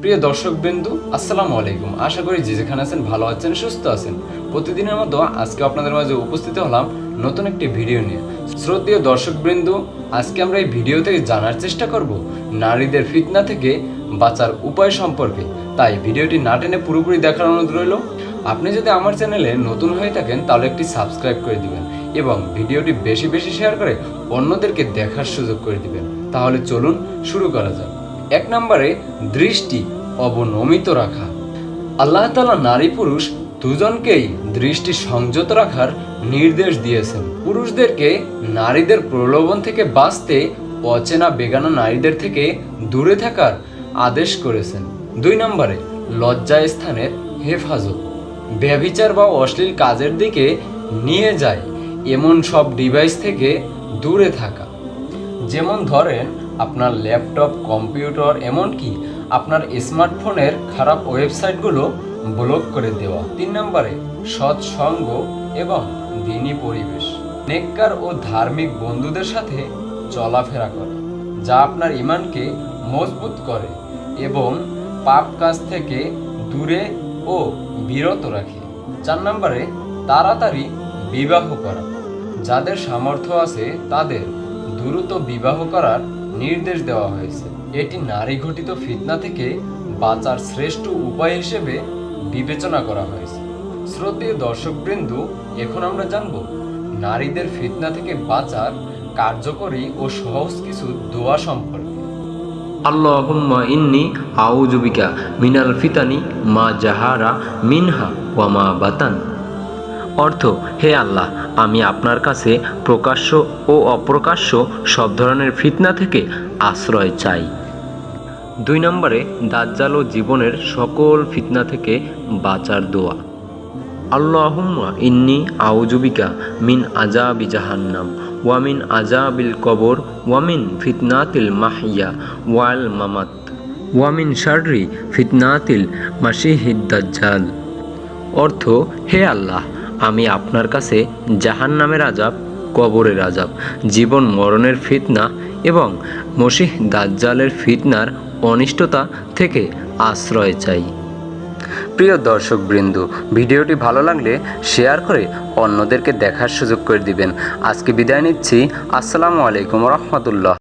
প্রিয় দর্শকবৃন্দু, আসসালামু আলাইকুম। আশা করি যে যেখানে আছেন ভালো আছেন, সুস্থ আছেন। প্রতিদিনের মতো আজকে আপনাদের মাঝে উপস্থিত হলাম নতুন একটি ভিডিও নিয়ে। শ্রদ্ধেয় দর্শকবৃন্দু, আজকে আমরা এই ভিডিও থেকে জানার চেষ্টা করব নারীদের ফিতনা থেকে বাঁচার উপায় সম্পর্কে। তাই ভিডিওটি না টেনে পুরোপুরি দেখার অনুরোধ রইল। আপনি যদি আমার চ্যানেলে নতুন হয়ে থাকেন তাহলে একটি সাবস্ক্রাইব করে দিবেন এবং ভিডিওটি বেশি বেশি শেয়ার করে অন্যদেরকে দেখার সুযোগ করে দিবেন। তাহলে চলুন শুরু করা যাক। 1 নম্বরে, দৃষ্টি অবনমিত রাখা। আল্লাহ তাআলা নারী পুরুষ দুজনকেই দৃষ্টি সংযত রাখার নির্দেশ দিয়েছেন। পুরুষদেরকে নারীদের প্রলোভন থেকে বাঁচতে অচেনা বেগানা নারীদের থেকে দূরে থাকার আদেশ করেছেন। 2 নম্বরে, লজ্জা স্থানের হেফাজত। ব্যভিচার বা অশ্লীল কাজের দিকে নিয়ে যায় এমন সব ডিভাইস থেকে দূরে থাকা। যেমন ধরেন আপনার ল্যাপটপ, কম্পিউটার, এমনকি আপনার স্মার্টফোনের খারাপ ওয়েবসাইটগুলো ব্লক করে দেওয়া। 3 নম্বরে, সৎসঙ্গ এবং দিনী পরিবেশ। নেককার ও ধার্মিক বন্ধুদের সাথে চলাফেরা করা, যা আপনার ঈমানকে মজবুত করে এবং পাপ কাজ থেকে দূরে ও বিরত রাখে। 4 নম্বরে, তাড়াতাড়ি বিবাহ করা। যাদের সামর্থ্য আছে তাদের দ্রুত বিবাহ করার নির্দেশ দেওয়া হয়েছে। এটি নারী ঘটিত ফিতনা থেকে বাঁচার শ্রেষ্ঠ উপায় হিসেবে বিবেচনা করা হয়েছে। শ্রদ্ধেয় দর্শকবৃন্দু, এখন আমরা জানব নারীদের ফিতনা থেকে বাঁচার কার্যকরী ও সহজ কিছু দোয়া সম্পর্কে। আল্লাহুম্মা ইন্নী আউযু বিকা মিনাল ফিতানি মা জাহারা মিনহা ওয়া মা বাতান। অর্থ, হে আল্লাহ, আমি আপনার কাছে প্রকাশ্য ও অপ্রকাশ্য সব ধরনের ফিতনা থেকে আশ্রয় চাই। 2 নম্বরে, দাজ্জাল ও জীবনের সকল ফিতনা থেকে বাঁচার দোয়া। আল্লাহুম্মা ইন্নী আউযু বিকা মিন আযাবি জাহান্নাম ওয়া মিন আযাবিল কবর ওয়া মিন ফিতনাতিল মাহইয়া ওয়াল মামাত ওয়া মিন শাররি ফিতনাতিল মাসিহিদ দাজ্জাল। অর্থ, হে আল্লাহ, আমি আপনার কাছে জাহান্নামের আযাব, কবরের আযাব, জীবন মরণের ফিতনা এবং মসিহ দাজ্জালের ফিতনার অনিষ্টতা থেকে আশ্রয় চাই। প্রিয় দর্শকবৃন্দ, ভিডিওটি ভালো লাগলে শেয়ার করে অন্যদেরকে দেখার সুযোগ করে দিবেন। আজকে বিদায় নিচ্ছি। আসসালামু আলাইকুম রহমতুল্লাহ।